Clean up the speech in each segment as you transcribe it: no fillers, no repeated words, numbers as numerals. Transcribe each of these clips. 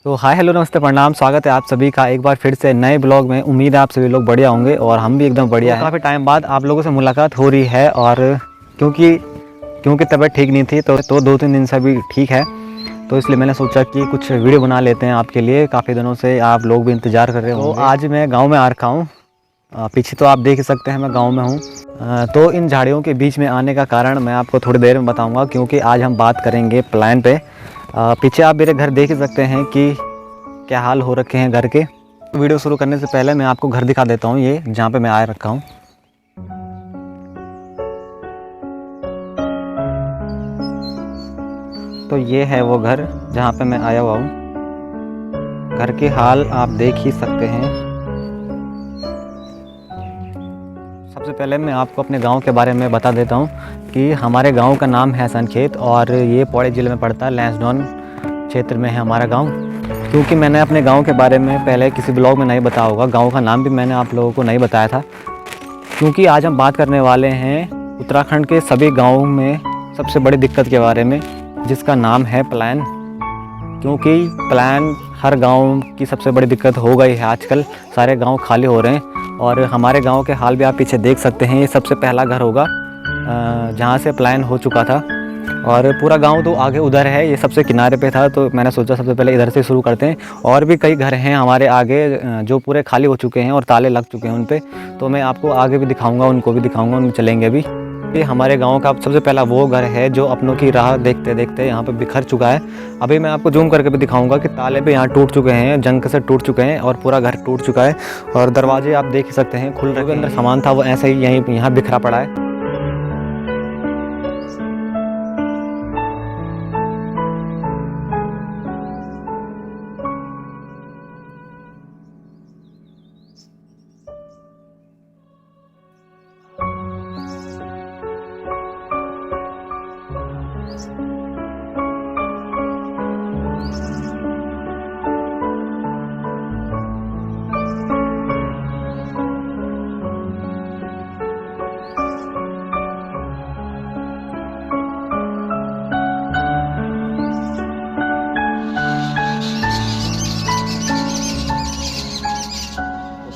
तो hi hello नमस्ते प्रणाम, स्वागत है आप सभी का एक बार फिर से नए ब्लॉग में। उम्मीद है आप सभी लोग बढ़िया होंगे और हम भी एकदम बढ़िया हैं। काफ़ी टाइम बाद आप लोगों से मुलाकात हो रही है और क्योंकि तबीयत ठीक नहीं थी तो 2-3 दिन से अभी ठीक है, तो इसलिए मैंने सोचा कि कुछ वीडियो बना लेते हैं आपके लिए। काफ़ी दिनों से आप लोग भी इंतज़ार कर रहे हो। तो आज मैं गाँव में आ रखा हूँ, पीछे तो आप देख ही सकते हैं मैं गाँव में हूँ। तो इन झाड़ियों के बीच में आने का कारण मैं आपको थोड़ी देर में बताऊँगा, क्योंकि आज हम बात करेंगे प्लान पे। पीछे आप मेरे घर देख ही सकते हैं कि क्या हाल हो रखे हैं घर के। वीडियो शुरू करने से पहले मैं आपको घर दिखा देता हूँ, ये जहाँ पे मैं आया रखा हूँ। तो ये है वो घर जहाँ पे मैं आया हुआ हूँ। घर के हाल आप देख ही सकते हैं। सबसे पहले मैं आपको अपने गांव के बारे में बता देता हूँ कि हमारे गांव का नाम है सनखेत और ये पौड़ी ज़िले में पड़ता है। लैंसडाउन क्षेत्र में है हमारा गांव। क्योंकि मैंने अपने गांव के बारे में पहले किसी ब्लॉग में नहीं बताया होगा, गांव का नाम भी मैंने आप लोगों को नहीं बताया था। क्योंकि आज हम बात करने वाले हैं उत्तराखंड के सभी गाँवों में सबसे बड़ी दिक्कत के बारे में, जिसका नाम है प्लान। क्योंकि प्लान हर गांव की सबसे बड़ी दिक्कत हो गई है आजकल। सारे गांव खाली हो रहे हैं और हमारे गांव के हाल भी आप पीछे देख सकते हैं। ये सबसे पहला घर होगा जहां से प्लान हो चुका था और पूरा गांव तो आगे उधर है, ये सबसे किनारे पे था। तो मैंने सोचा सबसे पहले इधर से शुरू करते हैं। और भी कई घर हैं हमारे आगे जो पूरे खाली हो चुके हैं और ताले लग चुके हैं उन पे। तो मैं आपको आगे भी दिखाऊँगा, उनको भी दिखाऊँगा, उनमें चलेंगे अभी। ये हमारे गांव का सबसे पहला वो घर है जो अपनों की राह देखते देखते यहाँ पे बिखर चुका है। अभी मैं आपको जूम करके भी दिखाऊंगा कि ताले भी यहाँ टूट चुके हैं, जंग से टूट चुके हैं और पूरा घर टूट चुका है। और दरवाजे आप देख सकते हैं खुल रहे, अंदर सामान था वो ऐसे ही यहाँ बिखरा पड़ा है।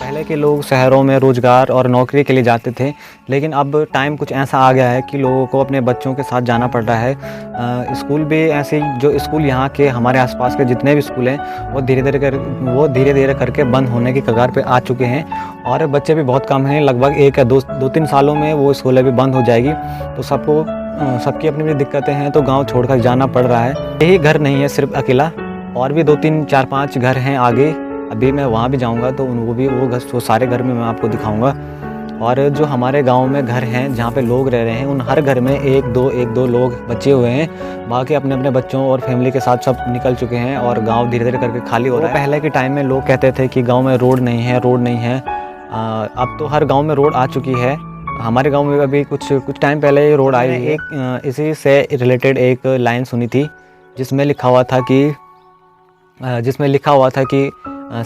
पहले के लोग शहरों में रोज़गार और नौकरी के लिए जाते थे, लेकिन अब टाइम कुछ ऐसा आ गया है कि लोगों को अपने बच्चों के साथ जाना पड़ रहा है। स्कूल भी ऐसे ही, जो स्कूल यहाँ के हमारे आसपास के जितने भी स्कूल हैं वो धीरे धीरे करके बंद होने की कगार पे आ चुके हैं और बच्चे भी बहुत कम हैं। लगभग 1 या 2-3 सालों में वो स्कूलें भी बंद हो जाएगी। तो सबकी अपनी अपनी दिक्कतें हैं, तो गाँव छोड़ कर जाना पड़ रहा है। यही घर नहीं है सिर्फ अकेला, और भी 2-3 4-5 घर हैं आगे। अभी मैं वहाँ भी जाऊँगा तो वो सारे घर में मैं आपको दिखाऊँगा। और जो हमारे गांव में घर हैं जहाँ पे लोग रह रहे हैं, उन हर घर में एक दो लोग बचे हुए हैं। बाकी अपने अपने बच्चों और फैमिली के साथ सब निकल चुके हैं और गांव धीरे धीरे करके खाली हो रहा है। पहले के टाइम में लोग कहते थे कि गांव में रोड नहीं है। अब तो हर गाँव में रोड आ चुकी है। हमारे गाँव में अभी कुछ टाइम पहले ये रोड आई है। इसी से रिलेटेड एक लाइन सुनी थी जिसमें लिखा हुआ था कि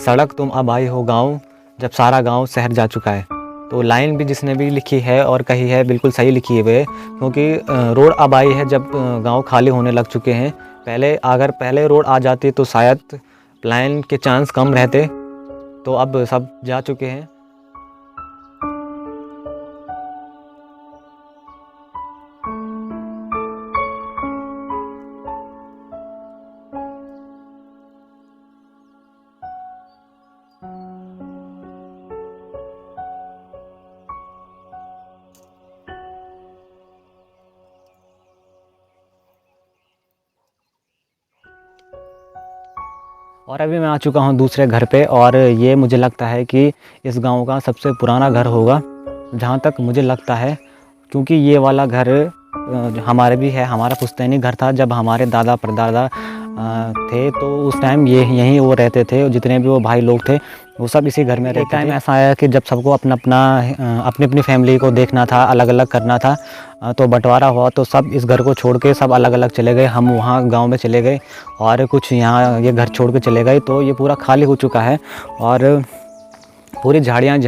सड़क तुम अब आई हो गाँव, जब सारा गांव शहर जा चुका है। तो लाइन भी जिसने भी लिखी है और कही है बिल्कुल सही लिखी है वे, क्योंकि रोड अब आई है जब गांव खाली होने लग चुके हैं। अगर पहले रोड आ जाती तो शायद लाइन के चांस कम रहते, तो अब सब जा चुके हैं। और अभी मैं आ चुका हूँ दूसरे घर पे, और ये मुझे लगता है कि इस गांव का सबसे पुराना घर होगा जहाँ तक मुझे लगता है। क्योंकि ये वाला घर हमारे भी है, हमारा पुश्तैनी घर था। जब हमारे दादा परदादा थे तो उस टाइम यहीं वो रहते थे, और जितने भी वो भाई लोग थे वो सब इसी घर में रहते थे। टाइम ऐसा आया कि जब सबको अपनी अपनी फैमिली को देखना था, अलग अलग करना था, तो बंटवारा हुआ। तो सब इस घर को छोड़ के सब अलग अलग चले गए। हम वहाँ गांव में चले गए और कुछ यहाँ ये घर छोड़ के चले गए। तो ये पूरा खाली हो चुका है और पूरी झाड़ियाँ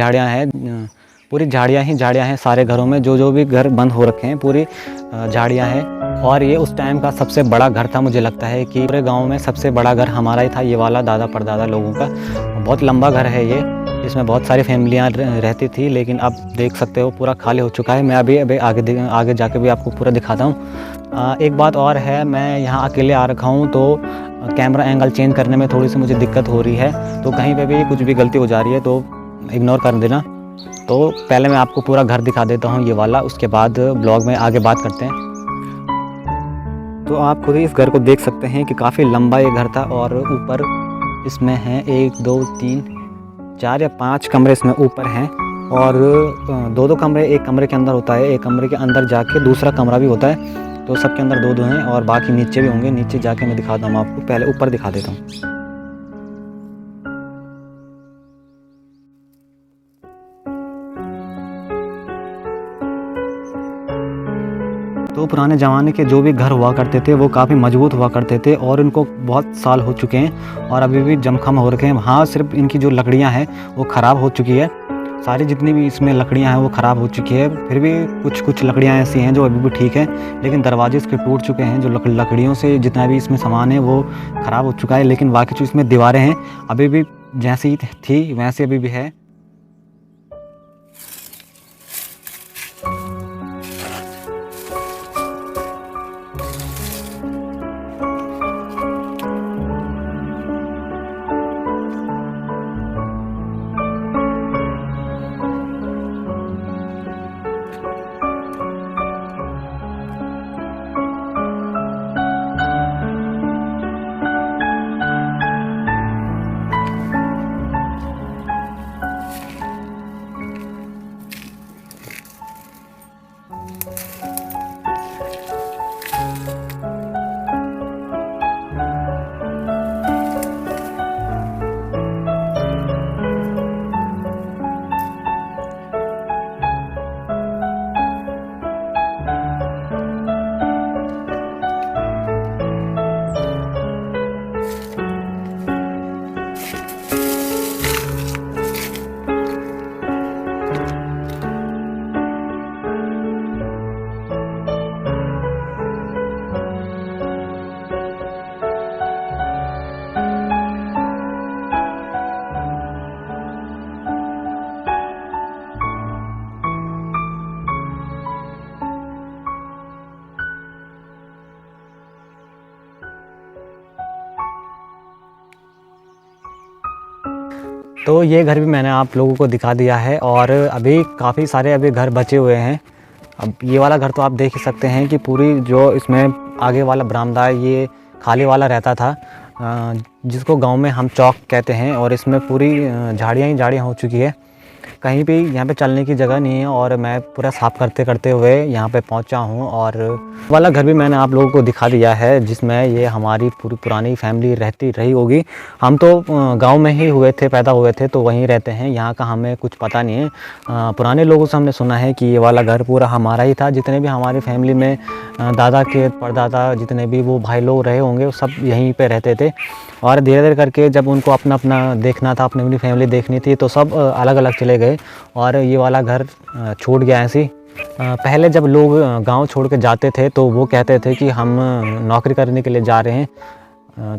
हैं, सारे घरों में। जो भी घर बंद हो रखे हैं पूरी झाड़ियाँ हैं। और ये उस टाइम का सबसे बड़ा घर था। मुझे लगता है कि पूरे गांव में सबसे बड़ा घर हमारा ही था, ये वाला दादा परदादा लोगों का। बहुत लंबा घर है ये, इसमें बहुत सारी फैमिलियां रहती थी, लेकिन अब देख सकते हो पूरा खाली हो चुका है। मैं अभी अभी आगे जाके भी आपको पूरा दिखाता हूँ। एक बात और है, मैं यहाँ अकेले आ रखा हूँ तो कैमरा एंगल चेंज करने में थोड़ी सी मुझे दिक्कत हो रही है, तो कहीं पे भी कुछ भी गलती हो जा रही है तो इग्नोर कर देना। तो पहले मैं आपको पूरा घर दिखा देता हूँ ये वाला, उसके बाद ब्लॉग में आगे बात करते हैं। तो आप खुद ही इस घर को देख सकते हैं कि काफ़ी लंबा ये घर था, और ऊपर इसमें हैं 1 2 3 4 या 5 कमरे इसमें ऊपर हैं, और 2 कमरे एक कमरे के अंदर होता है, एक कमरे के अंदर जाके दूसरा कमरा भी होता है। तो सबके अंदर 2 हैं, और बाकी नीचे भी होंगे। नीचे जाके मैं दिखाता हूँ आपको, पहले ऊपर दिखा देता हूँ। तो पुराने ज़माने के जो भी घर हुआ करते थे वो काफ़ी मजबूत हुआ करते थे, और इनको बहुत साल हो चुके हैं और अभी भी जमखम हो रखे हैं। हाँ, सिर्फ इनकी जो लकड़ियाँ हैं वो ख़राब हो चुकी है, सारी जितनी भी इसमें लकड़ियाँ हैं वो ख़राब हो चुकी है। फिर भी कुछ लकड़ियाँ ऐसी हैं जो अभी भी ठीक है, लेकिन दरवाजे इसके टूट चुके हैं। जो लकड़ियों से जितना भी इसमें सामान है वो ख़राब हो चुका है, लेकिन बाकी जो इसमें दीवारें हैं अभी भी जैसी थी वैसी अभी भी है। तो ये घर भी मैंने आप लोगों को दिखा दिया है, और अभी काफ़ी सारे अभी घर बचे हुए हैं। अब ये वाला घर तो आप देख ही सकते हैं कि पूरी जो इसमें आगे वाला बरामदा है ये खाली वाला रहता था, जिसको गांव में हम चौक कहते हैं, और इसमें पूरी झाड़ियाँ ही झाड़ियाँ हो चुकी है, कहीं भी यहाँ पे चलने की जगह नहीं है। और मैं पूरा साफ़ करते करते हुए यहाँ पे पहुँचा हूँ, और वाला घर भी मैंने आप लोगों को दिखा दिया है, जिसमें ये हमारी पूरी पुरानी फैमिली रहती रही होगी। हम तो गांव में ही हुए थे, पैदा हुए थे, तो वहीं रहते हैं, यहाँ का हमें कुछ पता नहीं है। पुराने लोगों से हमने सुना है कि ये वाला घर पूरा हमारा ही था। जितने भी हमारी फैमिली में दादा के परदादा जितने भी वो भाई लोग रहे होंगे वो सब यहीं पर रहते थे, और धीरे धीरे करके जब उनको अपना अपना देखना था, अपनी फैमिली देखनी थी, तो सब अलग अलग चले गए, और ये वाला घर छूट गया ऐसी। पहले जब लोग गांव छोड़ के जाते थे तो वो कहते थे कि हम नौकरी करने के लिए जा रहे हैं।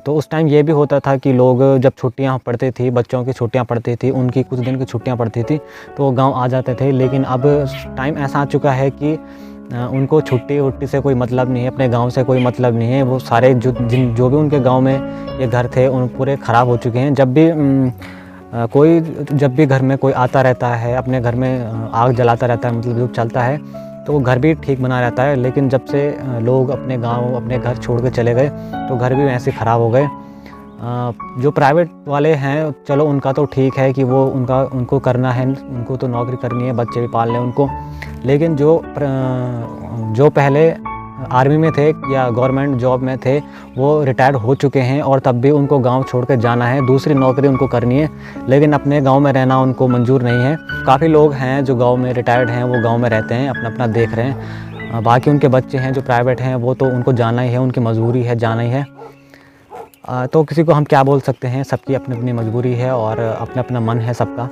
तो उस टाइम ये भी होता था कि लोग जब छुट्टियां पड़ती थी, बच्चों की छुट्टियां पड़ती थी, उनकी कुछ दिन की छुट्टियां पड़ती थी, तो वो गांव आ जाते थे। लेकिन अब टाइम ऐसा आ चुका है कि उनको छुट्टी वुट्टी से कोई मतलब नहीं है, अपने गांव से कोई मतलब नहीं है। वो सारे जो भी उनके गांव में ये घर थे उन पूरे ख़राब हो चुके हैं। जब भी घर में कोई आता रहता है, अपने घर में आग जलाता रहता है, मतलब जो चलता है, तो वो घर भी ठीक बना रहता है। लेकिन जब से लोग अपने गांव अपने घर छोड़ के चले गए तो घर भी वैसे ख़राब हो गए। जो प्राइवेट वाले हैं चलो उनका तो ठीक है कि वो उनको करना है, उनको तो नौकरी करनी है, बच्चे भी पालने उनको। लेकिन जो पहले आर्मी में थे या गवर्नमेंट जॉब में थे वो रिटायर्ड हो चुके हैं, और तब भी उनको गांव छोड़ कर जाना है, दूसरी नौकरी उनको करनी है, लेकिन अपने गांव में रहना उनको मंजूर नहीं है। काफ़ी लोग हैं जो गांव में रिटायर्ड हैं, वो गांव में रहते हैं, अपना अपना देख रहे हैं। बाकी उनके बच्चे हैं जो प्राइवेट हैं, वो तो उनको जाना ही है, उनकी मजबूरी है, जाना ही है। तो किसी को हम क्या बोल सकते हैं, सबकी अपनी अपनी मजबूरी है और अपना अपना मन है सबका।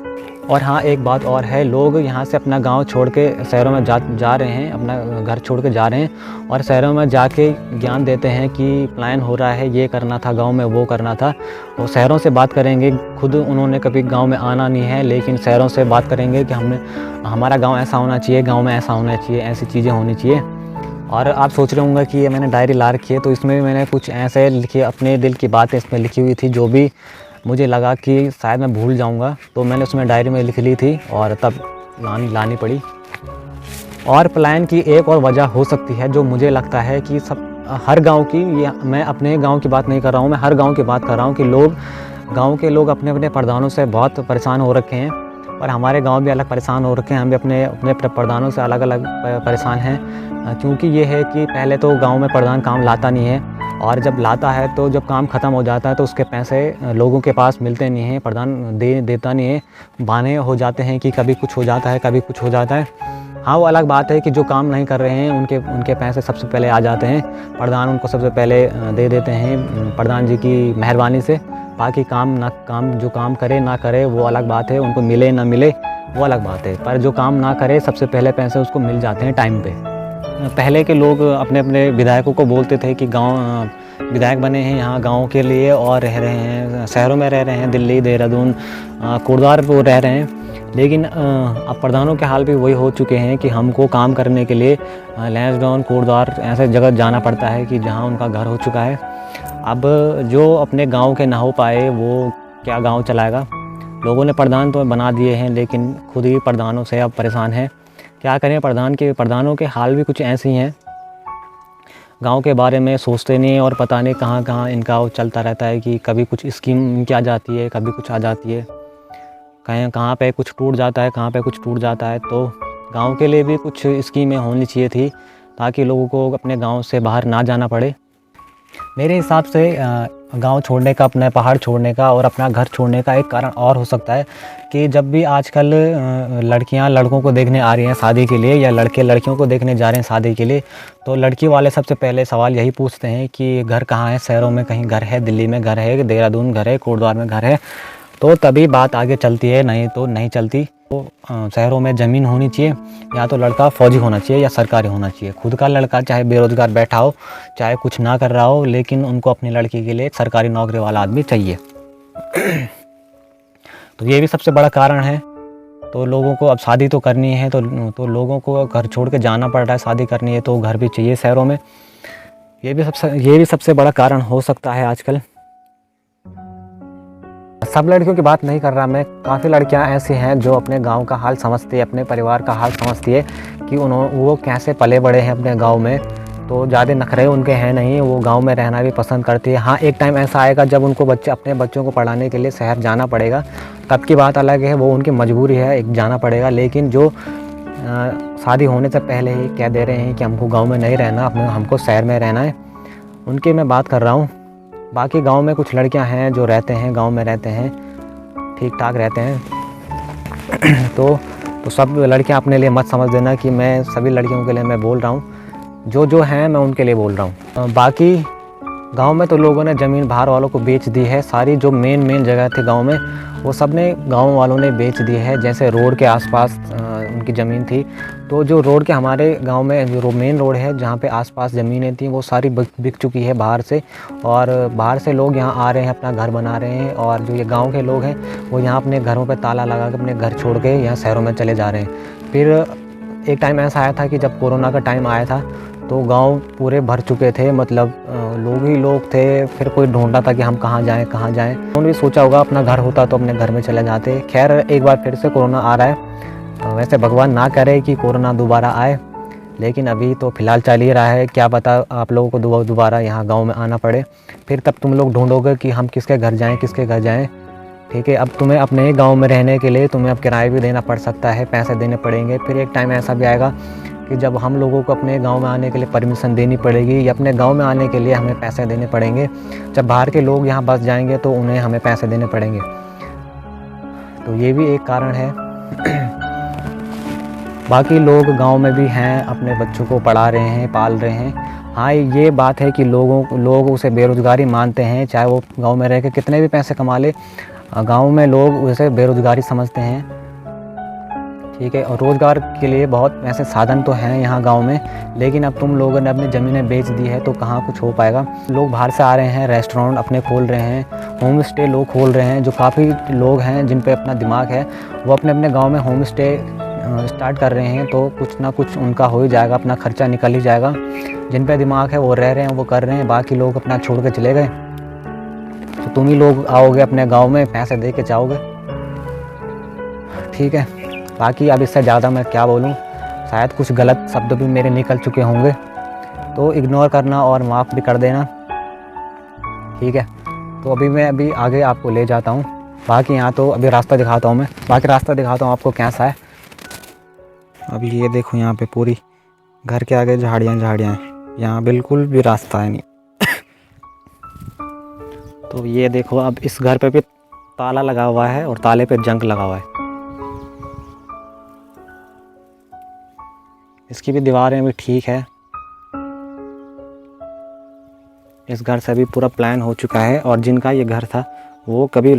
और हाँ, एक बात और है, लोग यहाँ से अपना गांव छोड़ के शहरों में जा रहे हैं, अपना घर छोड़ के जा रहे हैं और शहरों में जाके ज्ञान देते हैं कि प्लान हो रहा है, ये करना था गांव में, वो करना था। और शहरों से बात करेंगे, खुद उन्होंने कभी गांव में आना नहीं है, लेकिन शहरों से बात करेंगे कि हमारा गाँव ऐसा होना चाहिए, गाँव में ऐसा होना चाहिए, ऐसी चीज़ें होनी चाहिए। और आप सोच रहे होंगे कि ये मैंने डायरी ला रखी है, तो इसमें भी मैंने कुछ ऐसे लिखी, अपने दिल की बातें इसमें लिखी हुई थी, जो भी मुझे लगा कि शायद मैं भूल जाऊंगा, तो मैंने उसमें डायरी में लिख ली थी और तब लानी पड़ी। और प्लान की एक और वजह हो सकती है, जो मुझे लगता है कि हर गांव की, ये मैं अपने गांव की बात नहीं कर रहा हूं, मैं हर गांव की बात कर रहा हूं, कि गांव के लोग अपने अपने प्रधानों से बहुत परेशान हो रखे हैं। और हमारे गांव भी अलग परेशान हो रखे हैं, हम भी अपने अपने प्रधानों से अलग अलग परेशान हैं। क्योंकि ये है कि पहले तो गांव में प्रधान काम लाता नहीं है, और जब लाता है तो जब काम ख़त्म हो जाता है तो उसके पैसे लोगों के पास मिलते नहीं हैं, प्रधान देता नहीं है। बहाने हो जाते हैं कि कभी कुछ हो जाता है, कभी कुछ हो जाता है। हाँ, वो अलग बात है कि जो काम नहीं कर रहे हैं उनके पैसे सबसे पहले आ जाते हैं, प्रधान उनको सबसे पहले दे देते हैं प्रधान जी की मेहरबानी से। बाकी जो काम करे ना करे वो अलग बात है, उनको मिले ना मिले वो अलग बात है, पर जो काम ना करे सबसे पहले पैसे उसको मिल जाते हैं टाइम पे। पहले के लोग अपने अपने विधायकों को बोलते थे कि विधायक बने हैं यहाँ गाँव के लिए और रह रहे हैं, शहरों में रह रहे हैं, दिल्ली, देहरादून, कोटद्वार पर रह रहे हैं। लेकिन अब प्रधानों के हाल भी वही हो चुके हैं कि हमको काम करने के लिए लैंसडाउन, कोटद्वार ऐसे जगह जाना पड़ता है कि जहाँ उनका घर हो चुका है। अब जो अपने गांव के ना हो पाए वो क्या गांव चलाएगा। लोगों ने प्रधान तो बना दिए हैं, लेकिन खुद ही प्रधानों से अब परेशान हैं। क्या करें, प्रधानों के हाल भी कुछ ऐसे ही हैं, गांव के बारे में सोचते नहीं और पता नहीं कहाँ कहाँ इनका वो चलता रहता है कि कभी कुछ स्कीम इनकी आ जाती है, कभी कुछ आ जाती है, कहाँ पे कुछ टूट जाता है, कहाँ पे कुछ टूट जाता है। तो गांव के लिए भी कुछ स्कीमें होनी चाहिए थी, ताकि लोगों को अपने गांव से बाहर ना जाना पड़े। मेरे हिसाब से गांव छोड़ने का, अपना पहाड़ छोड़ने का और अपना घर छोड़ने का एक कारण और हो सकता है कि जब भी आजकल लड़कियां लड़कों को देखने आ रही हैं शादी के लिए, या लड़के लड़कियों को देखने जा रहे हैं शादी के लिए, तो लड़की वाले सबसे पहले सवाल यही पूछते हैं कि घर कहाँ है, शहरों में कहीं घर है, दिल्ली में घर है, देहरादून घर है, कोटद्वार में घर है, तो तभी बात आगे चलती है, नहीं तो नहीं चलती। तो शहरों में ज़मीन होनी चाहिए, या तो लड़का फौजी होना चाहिए या सरकारी होना चाहिए। खुद का लड़का चाहे बेरोज़गार बैठा हो, चाहे कुछ ना कर रहा हो, लेकिन उनको अपनी लड़की के लिए एक सरकारी नौकरी वाला आदमी चाहिए। तो ये भी सबसे बड़ा कारण है। तो लोगों को अब शादी तो करनी है, तो लोगों को घर छोड़ के जाना पड़ रहा है, शादी करनी है तो घर भी चाहिए शहरों में। ये भी सबसे बड़ा कारण हो सकता है आजकल। सब लड़कियों की बात नहीं कर रहा मैं, काफ़ी लड़कियां ऐसी हैं जो अपने गांव का हाल समझती है, अपने परिवार का हाल समझती है कि वो कैसे पले बड़े हैं अपने गांव में। तो ज़्यादा नखरे उनके हैं नहीं, वो गांव में रहना भी पसंद करती है। हाँ, एक टाइम ऐसा आएगा जब उनको अपने बच्चों को पढ़ाने के लिए शहर जाना पड़ेगा, तब की बात अलग है, वो उनकी मजबूरी है, एक जाना पड़ेगा। लेकिन जो शादी होने से पहले ही कह दे रहे हैं कि हमको गाँव में नहीं रहना, हमको शहर में रहना है, उनकी मैं बात कर रहा हूँ। बाकी गांव में कुछ लड़कियां हैं जो रहते हैं, गांव में रहते हैं, ठीक ठाक रहते हैं। तो सब लड़कियां अपने लिए मत समझ देना कि मैं सभी लड़कियों के लिए मैं बोल रहा हूं, जो हैं मैं उनके लिए बोल रहा हूं। बाकी गांव में तो लोगों ने ज़मीन बाहर वालों को बेच दी है, सारी जो मेन जगह थी गांव में वो सब ने गाँव वालों ने बेच दी है। जैसे रोड के आसपास उनकी ज़मीन थी, तो जो रोड के हमारे गांव में जो मेन रोड है जहाँ पे आसपास ज़मीनें थी वो सारी बिक चुकी है बाहर से, और बाहर से लोग यहाँ आ रहे हैं, अपना घर बना रहे हैं। और जो ये गांव के लोग हैं वो यहाँ अपने घरों पे ताला लगा के अपने घर छोड़ के यहाँ शहरों में चले जा रहे हैं। फिर एक टाइम ऐसा आया था कि जब कोरोना का टाइम आया था तो गांव पूरे भर चुके थे, मतलब लोग ही लोग थे। फिर कोई ढूंढता था कि हम कहाँ जाएं। उन्होंने भी सोचा होगा अपना घर होता तो अपने घर में चले जाते। खैर, एक बार फिर से कोरोना आ रहा है, वैसे भगवान ना करे कि कोरोना दोबारा आए, लेकिन अभी तो फ़िलहाल चल ही रहा है। क्या पता आप लोगों को दोबारा यहाँ गाँव में आना पड़े, फिर तब तुम लोग ढूंढोगे कि हम किसके घर जाएँ। ठीक है, अब तुम्हें अपने ही गाँव में रहने के लिए तुम्हें अब किराया भी देना पड़ सकता है, पैसे देने पड़ेंगे। फिर एक टाइम ऐसा भी आएगा कि जब हम लोगों को अपने गांव में आने के लिए परमिशन देनी पड़ेगी, या अपने गांव में आने के लिए हमें पैसे देने पड़ेंगे। जब बाहर के लोग यहाँ बस जाएंगे तो उन्हें हमें पैसे देने पड़ेंगे। तो ये भी एक कारण है। बाकी लोग गांव में भी हैं, अपने बच्चों को पढ़ा रहे हैं, पाल रहे हैं। हाँ, ये बात है कि लोग उसे बेरोज़गारी मानते हैं, चाहे वो गाँव में रह के कितने भी पैसे कमा ले, गाँव में लोग उसे बेरोज़गारी समझते हैं। ठीक है। और रोज़गार के लिए बहुत ऐसे साधन तो हैं यहाँ गांव में, लेकिन अब तुम लोगों ने अपनी ज़मीनें बेच दी है तो कहाँ कुछ हो पाएगा। लोग बाहर से आ रहे हैं, रेस्टोरेंट अपने खोल रहे हैं, होम स्टे लोग खोल रहे हैं। जो काफ़ी लोग हैं जिन पे अपना दिमाग है वो अपने अपने गांव में होम स्टे स्टार्ट कर रहे हैं, तो कुछ ना कुछ उनका हो ही जाएगा, अपना खर्चा निकल ही जाएगा। जिन पे दिमाग है वो रह रहे हैं, वो कर रहे हैं, बाकी लोग अपना छोड़ के चले गए। तो तुम ही लोग आओगे अपने गाँव में, पैसे दे के जाओगे, ठीक है। बाकी अब इससे ज़्यादा मैं क्या बोलूँ, शायद कुछ गलत शब्द भी मेरे निकल चुके होंगे, तो इग्नोर करना और माफ़ भी कर देना, ठीक है। तो अभी मैं आगे आपको ले जाता हूँ। बाकी यहाँ तो अभी रास्ता दिखाता हूँ, रास्ता दिखाता हूँ आपको कैसा है। अभी ये देखो यहाँ पे पूरी घर के आगे झाड़ियाँ हैं, यहाँ बिल्कुल भी रास्ता है नहीं। तो ये देखो अब इस घर पे भी ताला लगा हुआ है और ताले पे जंग लगा हुआ है। इसकी भी दीवारें भी ठीक है। इस घर से भी पूरा प्लान हो चुका है, और जिनका ये घर था वो कभी